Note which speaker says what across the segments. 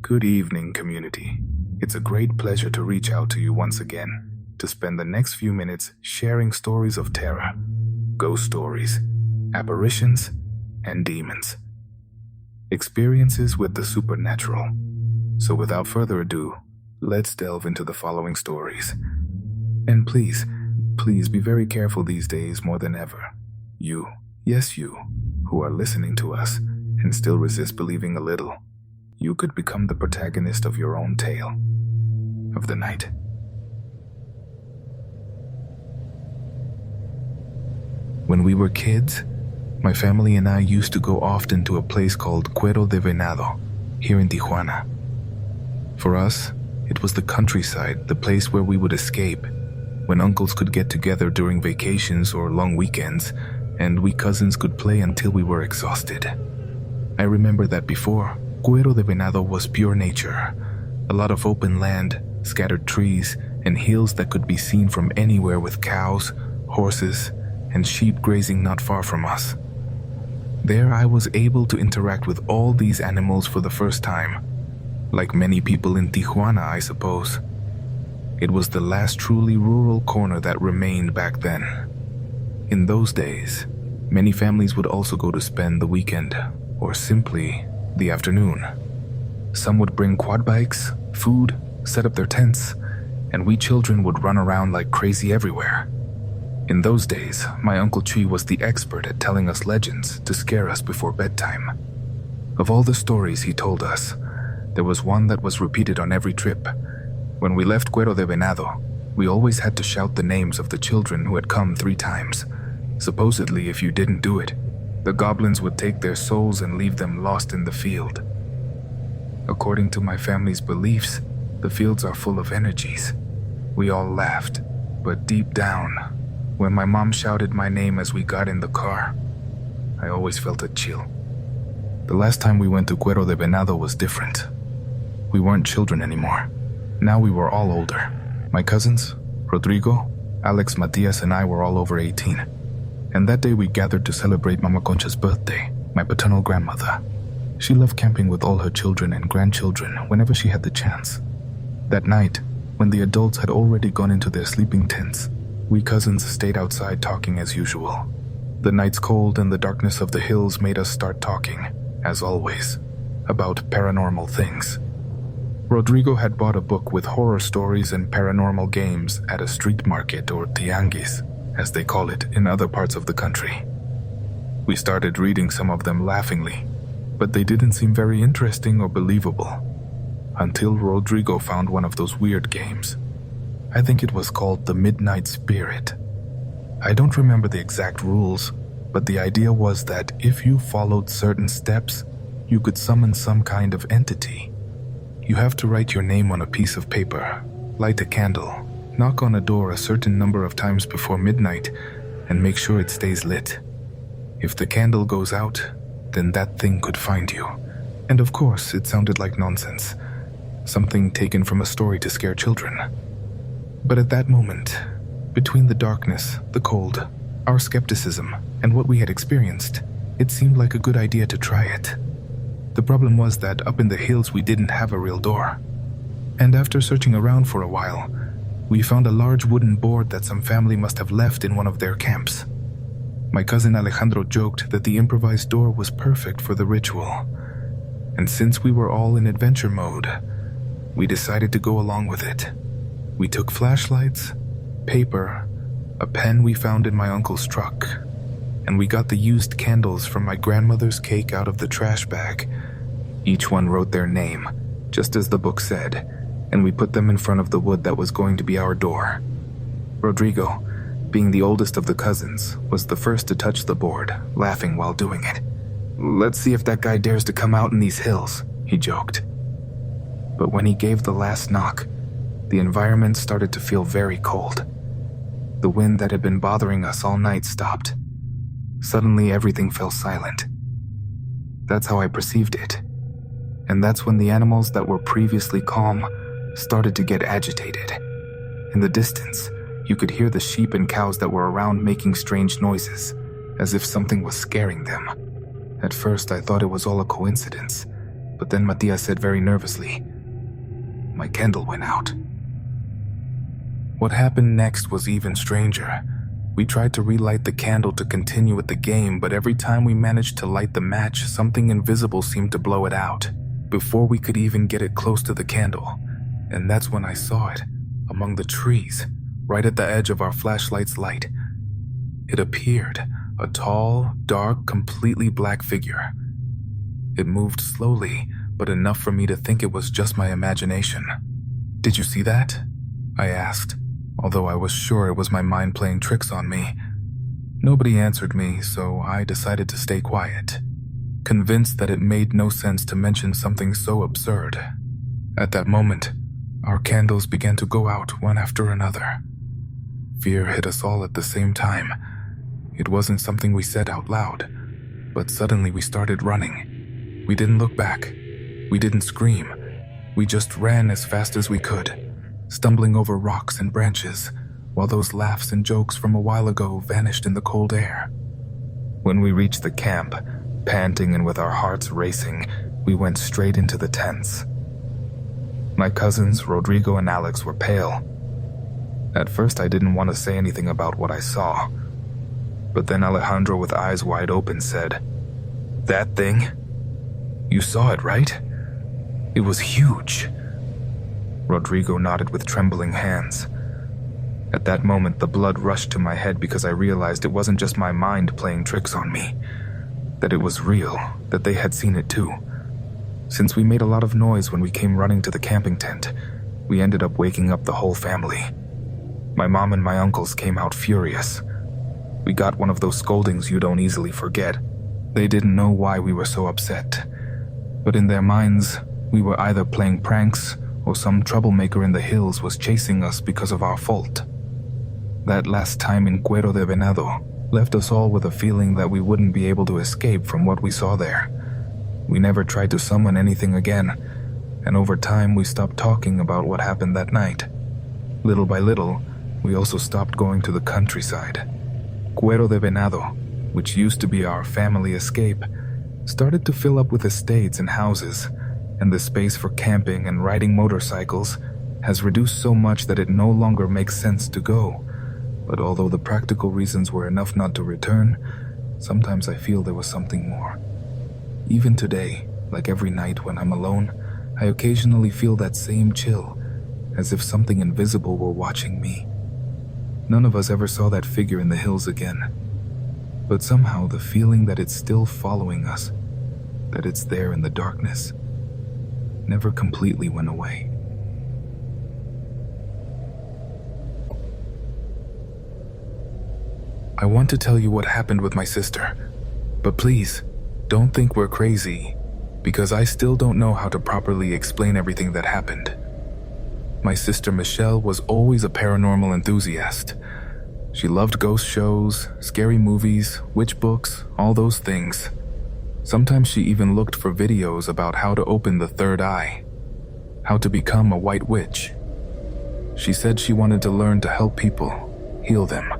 Speaker 1: Good evening, community. It's a great pleasure to reach out to you once again to spend the next few minutes sharing stories of terror, ghost stories, apparitions, and demons. Experiences with the supernatural. So without further ado, let's delve into the following stories. And please be very careful these days more than ever. You, yes you, who are listening to us and still resist believing a little, you could become the protagonist of your own tale of the night. When we were kids, my family and I used to go often to a place called Cuero de Venado, here in Tijuana. For us, it was the countryside, the place where we would escape, when uncles could get together during vacations or long weekends, and we cousins could play until we were exhausted. I remember that before, Cuero de Venado was pure nature, a lot of open land, scattered trees, and hills that could be seen from anywhere with cows, horses, and sheep grazing not far from us. There I was able to interact with all these animals for the first time, like many people in Tijuana, I suppose. It was the last truly rural corner that remained back then. In those days, many families would also go to spend the weekend, or simply the afternoon. Some would bring quad bikes, food, set up their tents, and we children would run around like crazy everywhere. In those days, my Uncle Chi was the expert at telling us legends to scare us before bedtime. Of all the stories he told us, there was one that was repeated on every trip. When we left Cuero de Venado, we always had to shout the names of the children who had come 3 times. Supposedly, if you didn't do it, the goblins would take their souls and leave them lost in the field. According to my family's beliefs, the fields are full of energies. We all laughed, but deep down, when my mom shouted my name as we got in the car, I always felt a chill. The last time we went to Cuero de Venado was different. We weren't children anymore. Now we were all older. My cousins, Rodrigo, Alex, Matias, and I were all over 18. And that day we gathered to celebrate Mama Concha's birthday, my paternal grandmother. She loved camping with all her children and grandchildren whenever she had the chance. That night, when the adults had already gone into their sleeping tents, we cousins stayed outside talking as usual. The night's cold and the darkness of the hills made us start talking, as always, about paranormal things. Rodrigo had bought a book with horror stories and paranormal games at a street market, or tianguis, as they call it in other parts of the country. We started reading some of them laughingly, but they didn't seem very interesting or believable, until Rodrigo found one of those weird games. I think it was called the Midnight Spirit. I don't remember the exact rules, but the idea was that if you followed certain steps, you could summon some kind of entity. You have to write your name on a piece of paper, light a candle, knock on a door a certain number of times before midnight, and make sure it stays lit. If the candle goes out, then that thing could find you. And of course, it sounded like nonsense, something taken from a story to scare children. But at that moment, between the darkness, the cold, our skepticism, and what we had experienced, it seemed like a good idea to try it. The problem was that up in the hills we didn't have a real door. And after searching around for a while, we found a large wooden board that some family must have left in one of their camps. My cousin Alejandro joked that the improvised door was perfect for the ritual. And since we were all in adventure mode, we decided to go along with it. We took flashlights, paper, a pen we found in my uncle's truck, and we got the used candles from my grandmother's cake out of the trash bag. Each one wrote their name, just as the book said, and we put them in front of the wood that was going to be our door. Rodrigo, being the oldest of the cousins, was the first to touch the board, laughing while doing it. "Let's see if that guy dares to come out in these hills," he joked. But when he gave the last knock, the environment started to feel very cold. The wind that had been bothering us all night stopped. Suddenly, everything fell silent. That's how I perceived it. And that's when the animals that were previously calm started to get agitated. In the distance, you could hear the sheep and cows that were around making strange noises, as if something was scaring them. At first, I thought it was all a coincidence, But then Matias said very nervously, "My candle went out." What happened next was even stranger. We tried to relight the candle to continue with the game, but every time we managed to light the match, something invisible seemed to blow it out, before we could even get it close to the candle. And that's when I saw it, among the trees, right at the edge of our flashlight's light. It appeared, a tall, dark, completely black figure. It moved slowly, but enough for me to think it was just my imagination. "Did you see that?" I asked, although I was sure it was my mind playing tricks on me. Nobody answered me, so I decided to stay quiet, convinced that it made no sense to mention something so absurd. At that moment, our candles began to go out one after another. Fear hit us all at the same time. It wasn't something we said out loud, but suddenly we started running. We didn't look back. We didn't scream. We just ran as fast as we could, stumbling over rocks and branches, while those laughs and jokes from a while ago vanished in the cold air. When we reached the camp, panting and with our hearts racing, we went straight into the tents. My cousins, Rodrigo and Alex, were pale. At first I didn't want to say anything about what I saw, but then Alejandro, with eyes wide open, said, "That thing? You saw it, right? It was huge." Rodrigo nodded with trembling hands. At that moment, the blood rushed to my head because I realized it wasn't just my mind playing tricks on me, that it was real, that they had seen it too. Since we made a lot of noise when we came running to the camping tent, we ended up waking up the whole family. My mom and my uncles came out furious. We got one of those scoldings you don't easily forget. They didn't know why we were so upset, but in their minds, we were either playing pranks or some troublemaker in the hills was chasing us because of our fault. That last time in Cuero de Venado left us all with a feeling that we wouldn't be able to escape from what we saw there. We never tried to summon anything again, and over time we stopped talking about what happened that night. Little by little, we also stopped going to the countryside. Cuero de Venado, which used to be our family escape, started to fill up with estates and houses, and the space for camping and riding motorcycles has reduced so much that it no longer makes sense to go. But although the practical reasons were enough not to return, sometimes I feel there was something more. Even today, like every night when I'm alone, I occasionally feel that same chill, as if something invisible were watching me. None of us ever saw that figure in the hills again, but somehow the feeling that it's still following us, that it's there in the darkness, never completely went away. I want to tell you what happened with my sister, but please, don't think we're crazy, because I still don't know how to properly explain everything that happened. My sister Michelle was always a paranormal enthusiast. She loved ghost shows, scary movies, witch books, all those things. Sometimes she even looked for videos about how to open the third eye, how to become a white witch. She said she wanted to learn to help people, heal them,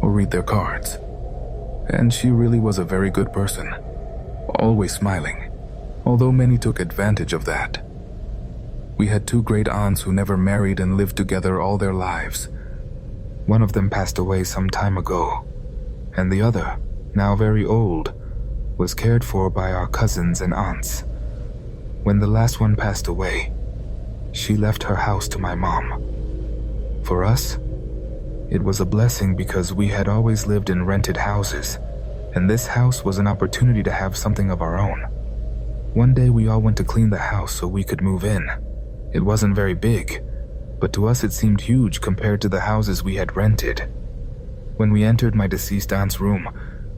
Speaker 1: or read their cards. And she really was a very good person, always smiling, although many took advantage of that. We had two great aunts who never married and lived together all their lives. One of them passed away some time ago, and the other, now very old, was cared for by our cousins and aunts. When the last one passed away, she left her house to my mom. For us, it was a blessing because we had always lived in rented houses, and this house was an opportunity to have something of our own. One day we all went to clean the house so we could move in. It wasn't very big, but to us it seemed huge compared to the houses we had rented. When we entered my deceased aunt's room,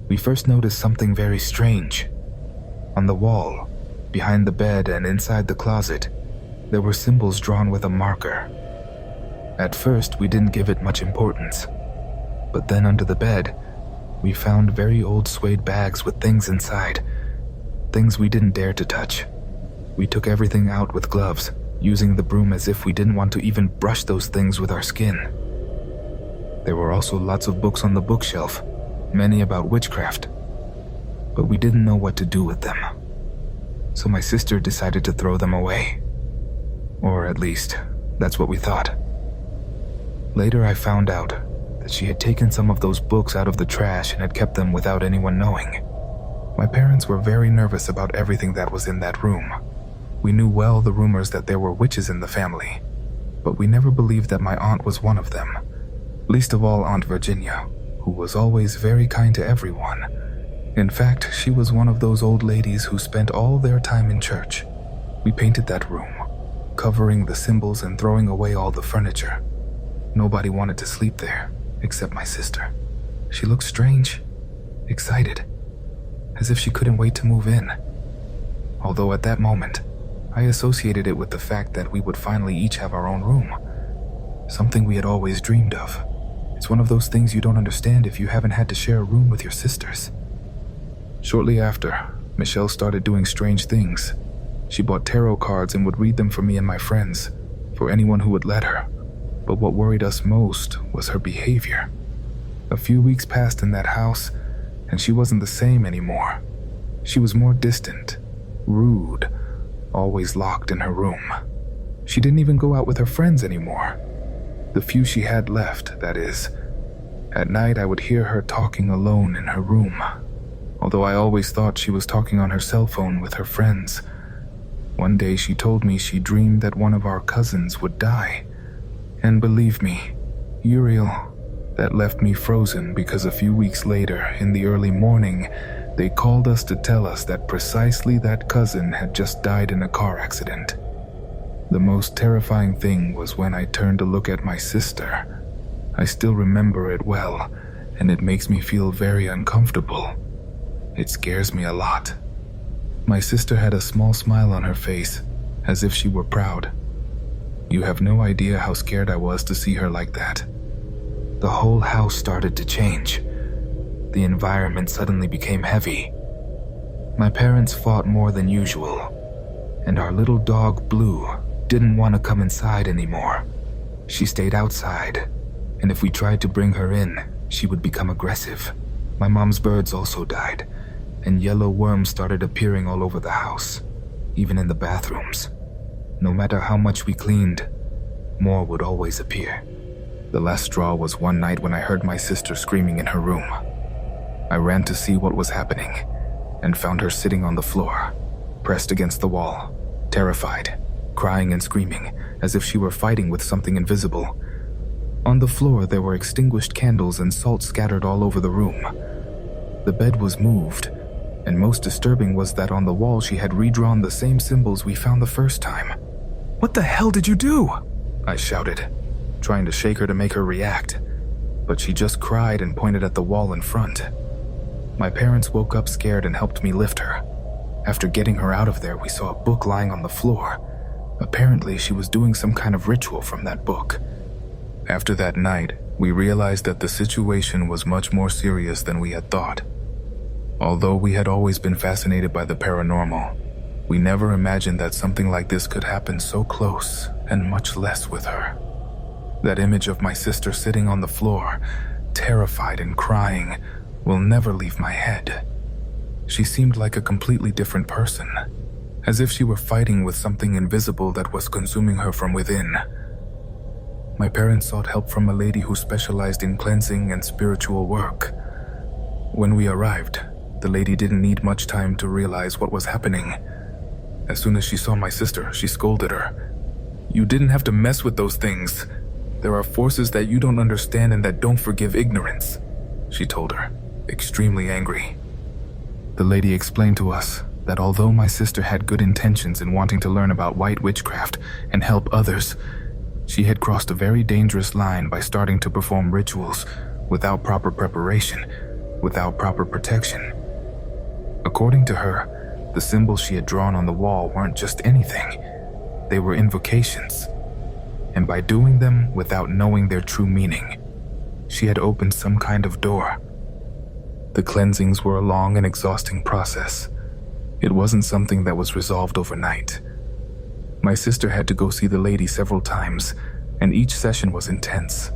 Speaker 1: we first noticed something very strange. On the wall, behind the bed and inside the closet, there were symbols drawn with a marker. At first, we didn't give it much importance, but then under the bed, we found very old suede bags with things inside, things we didn't dare to touch. We took everything out with gloves, using the broom as if we didn't want to even brush those things with our skin. There were also lots of books on the bookshelf, many about witchcraft, but we didn't know what to do with them. so my sister decided to throw them away. Or at least, that's what we thought. Later I found out that she had taken some of those books out of the trash and had kept them without anyone knowing. My parents were very nervous about everything that was in that room. We knew well the rumors that there were witches in the family, but we never believed that my aunt was one of them, least of all Aunt Virginia, who was always very kind to everyone. In fact, she was one of those old ladies who spent all their time in church. We painted that room, covering the symbols and throwing away all the furniture. Nobody wanted to sleep there, except my sister. She looked strange, excited, as if she couldn't wait to move in. Although at that moment, I associated it with the fact that we would finally each have our own room, something we had always dreamed of. It's one of those things you don't understand if you haven't had to share a room with your sisters. Shortly after, Michelle started doing strange things. She bought tarot cards and would read them for me and my friends, for anyone who would let her. But what worried us most was her behavior. A few weeks passed in that house, and she wasn't the same anymore. She was more distant, rude, always locked in her room. She didn't even go out with her friends anymore. The few she had left, that is. At night I would hear her talking alone in her room, although I always thought she was talking on her cell phone with her friends. One day she told me she dreamed that one of our cousins would die. And believe me, Uriel, that left me frozen because a few weeks later, in the early morning, they called us to tell us that precisely that cousin had just died in a car accident. The most terrifying thing was when I turned to look at my sister. I still remember it well, and it makes me feel very uncomfortable. It scares me a lot. My sister had a small smile on her face, as if she were proud. You have no idea how scared I was to see her like that. The whole house started to change. The environment suddenly became heavy. My parents fought more than usual, and our little dog Blue didn't want to come inside anymore. She stayed outside, and if we tried to bring her in, she would become aggressive. My mom's birds also died, and yellow worms started appearing all over the house, even in the bathrooms. No matter how much we cleaned, more would always appear. The last straw was one night when I heard my sister screaming in her room. I ran to see what was happening, and found her sitting on the floor, pressed against the wall, terrified, crying and screaming as if she were fighting with something invisible. On the floor there were extinguished candles and salt scattered all over the room. The bed was moved, and most disturbing was that on the wall she had redrawn the same symbols we found the first time. "What the hell did you do?" I shouted, trying to shake her to make her react, but she just cried and pointed at the wall in front. My parents woke up scared and helped me lift her. After getting her out of there, we saw a book lying on the floor. Apparently, she was doing some kind of ritual from that book. After that night, we realized that the situation was much more serious than we had thought. Although we had always been fascinated by the paranormal, we never imagined that something like this could happen so close, and much less with her. That image of my sister sitting on the floor, terrified and crying, will never leave my head. She seemed like a completely different person, as if she were fighting with something invisible that was consuming her from within. My parents sought help from a lady who specialized in cleansing and spiritual work. When we arrived, the lady didn't need much time to realize what was happening. As soon as she saw my sister, she scolded her. "You didn't have to mess with those things. There are forces that you don't understand and that don't forgive ignorance," she told her, extremely angry. The lady explained to us that although my sister had good intentions in wanting to learn about white witchcraft and help others, she had crossed a very dangerous line by starting to perform rituals without proper preparation, without proper protection. According to her, the symbols she had drawn on the wall weren't just anything. They were invocations. And by doing them without knowing their true meaning, she had opened some kind of door. The cleansings were a long and exhausting process. It wasn't something that was resolved overnight. My sister had to go see the lady several times, and each session was intense.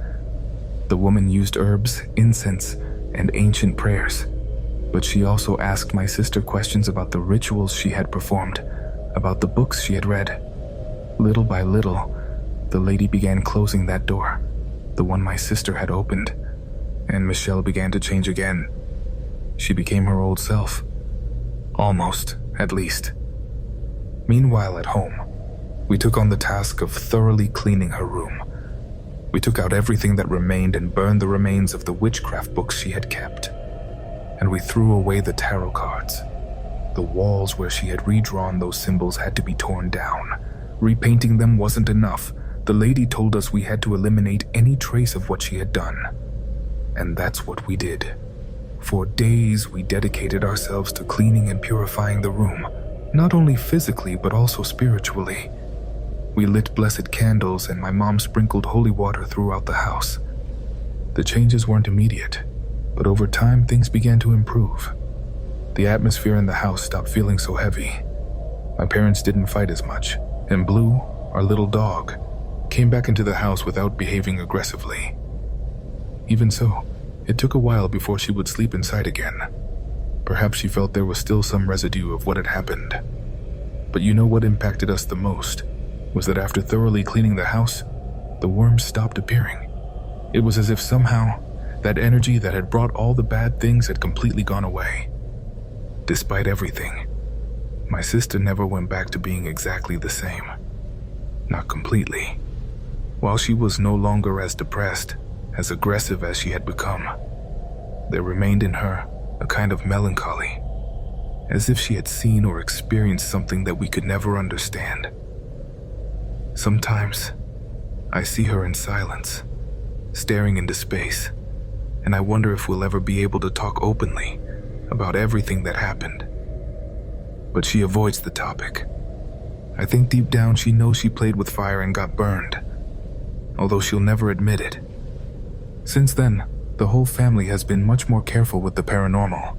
Speaker 1: The woman used herbs, incense, and ancient prayers. But she also asked my sister questions about the rituals she had performed, about the books she had read. Little by little, the lady began closing that door, the one my sister had opened, and Michelle began to change again. She became her old self. Almost, at least. Meanwhile, at home, we took on the task of thoroughly cleaning her room. We took out everything that remained and burned the remains of the witchcraft books she had kept. And we threw away the tarot cards. The walls where she had redrawn those symbols had to be torn down. Repainting them wasn't enough. The lady told us we had to eliminate any trace of what she had done. And that's what we did. For days, we dedicated ourselves to cleaning and purifying the room, not only physically but also spiritually. We lit blessed candles and my mom sprinkled holy water throughout the house. The changes weren't immediate, but over time things began to improve. The atmosphere in the house stopped feeling so heavy. My parents didn't fight as much, and Blue, our little dog, came back into the house without behaving aggressively. Even so, it took a while before she would sleep inside again. Perhaps she felt there was still some residue of what had happened. But you know what impacted us the most was that after thoroughly cleaning the house, the worms stopped appearing. It was as if somehow that energy that had brought all the bad things had completely gone away. Despite everything, my sister never went back to being exactly the same. Not completely. While she was no longer as depressed, as aggressive as she had become, there remained in her a kind of melancholy, as if she had seen or experienced something that we could never understand. Sometimes, I see her in silence, staring into space, and I wonder if we'll ever be able to talk openly about everything that happened. But she avoids the topic. I think deep down she knows she played with fire and got burned, although she'll never admit it. Since then, the whole family has been much more careful with the paranormal.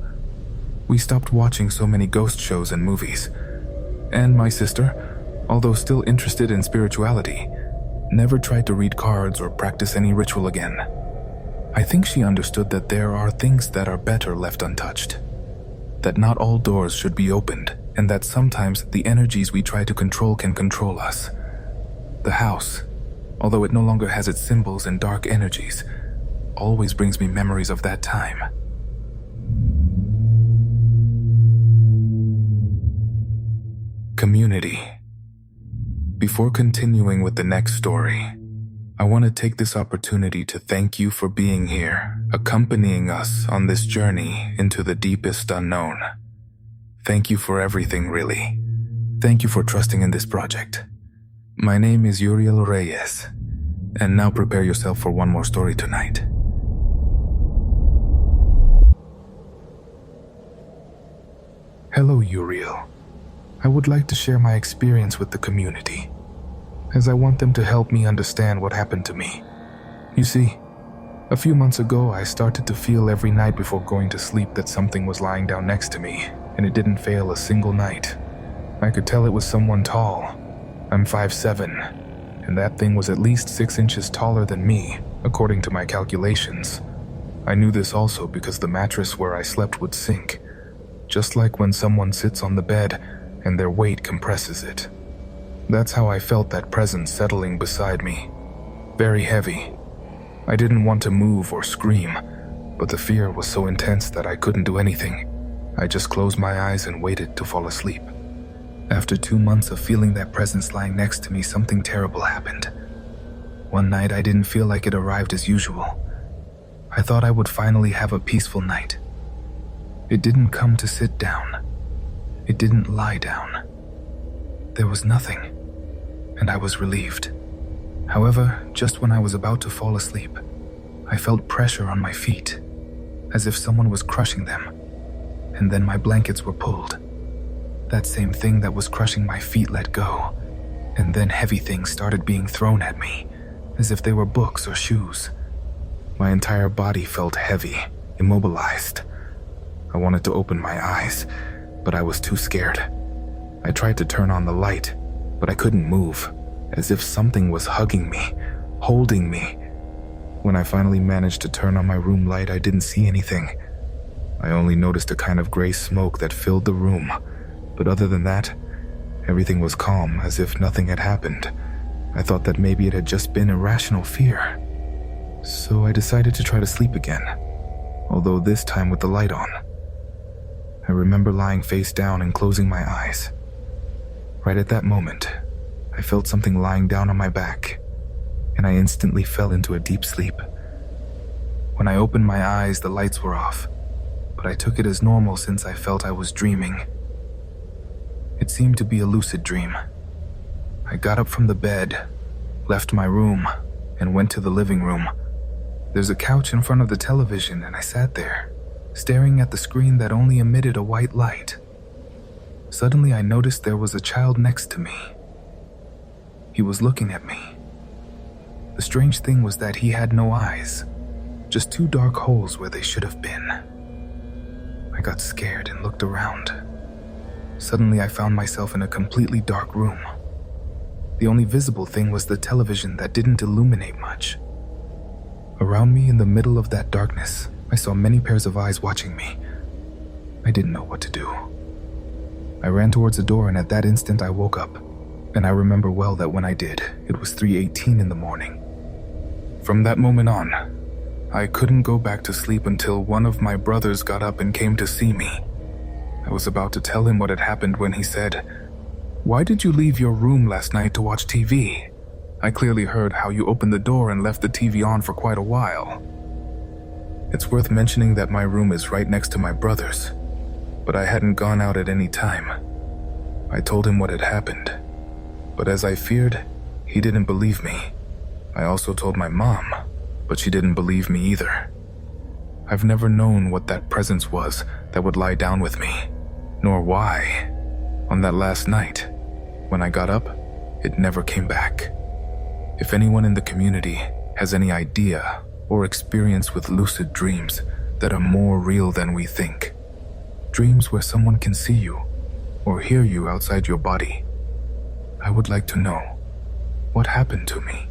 Speaker 1: We stopped watching so many ghost shows and movies, and my sister, although still interested in spirituality, never tried to read cards or practice any ritual again. I think she understood that there are things that are better left untouched, that not all doors should be opened, and that sometimes the energies we try to control can control us. The house, although it no longer has its symbols and dark energies, always brings me memories of that time. Community. Before continuing with the next story, I want to take this opportunity to thank you for being here, accompanying us on this journey into the deepest unknown. Thank you for everything, really. Thank you for trusting in this project. My name is Uriel Reyes, and now prepare yourself for one more story tonight. Hello, Uriel. I would like to share my experience with the community, as I want them to help me understand what happened to me. You see, a few months ago I started to feel every night before going to sleep that something was lying down next to me, and it didn't fail a single night. I could tell it was someone tall. I'm 5'7", and that thing was at least 6 inches taller than me, according to my calculations. I knew this also because the mattress where I slept would sink, just like when someone sits on the bed and their weight compresses it. That's how I felt that presence settling beside me. Very heavy. I didn't want to move or scream, but the fear was so intense that I couldn't do anything. I just closed my eyes and waited to fall asleep. After 2 months of feeling that presence lying next to me, something terrible happened. One night I didn't feel like it arrived as usual. I thought I would finally have a peaceful night. It didn't come to sit down. It didn't lie down. There was nothing, and I was relieved. However, just when I was about to fall asleep, I felt pressure on my feet, as if someone was crushing them, and then my blankets were pulled. That same thing that was crushing my feet let go, and then heavy things started being thrown at me, as if they were books or shoes. My entire body felt heavy, immobilized. I wanted to open my eyes, but I was too scared. I tried to turn on the light, but I couldn't move, as if something was hugging me, holding me. When I finally managed to turn on my room light, I didn't see anything. I only noticed a kind of gray smoke that filled the room, but other than that, everything was calm, as if nothing had happened. I thought that maybe it had just been irrational fear. So I decided to try to sleep again, although this time with the light on. I remember lying face down and closing my eyes. Right at that moment, I felt something lying down on my back, and I instantly fell into a deep sleep. When I opened my eyes, the lights were off, but I took it as normal since I felt I was dreaming. It seemed to be a lucid dream. I got up from the bed, left my room, and went to the living room. There's a couch in front of the television, and I sat there, staring at the screen that only emitted a white light. Suddenly, I noticed there was a child next to me. He was looking at me. The strange thing was that he had no eyes, just two dark holes where they should have been. I got scared and looked around. Suddenly, I found myself in a completely dark room. The only visible thing was the television that didn't illuminate much. Around me, in the middle of that darkness, I saw many pairs of eyes watching me. I didn't know what to do. I ran towards the door, and at that instant I woke up, and I remember well that when I did, it was 3:18 in the morning. From that moment on, I couldn't go back to sleep until one of my brothers got up and came to see me. I was about to tell him what had happened when he said, "Why did you leave your room last night to watch TV? I clearly heard how you opened the door and left the TV on for quite a while." It's worth mentioning that my room is right next to my brother's, but I hadn't gone out at any time. I told him what had happened, but as I feared, he didn't believe me. I also told my mom, but she didn't believe me either. I've never known what that presence was that would lie down with me, nor why. On that last night, when I got up, it never came back. If anyone in the community has any idea or experience with lucid dreams that are more real than we think, dreams where someone can see you or hear you outside your body, I would like to know what happened to me.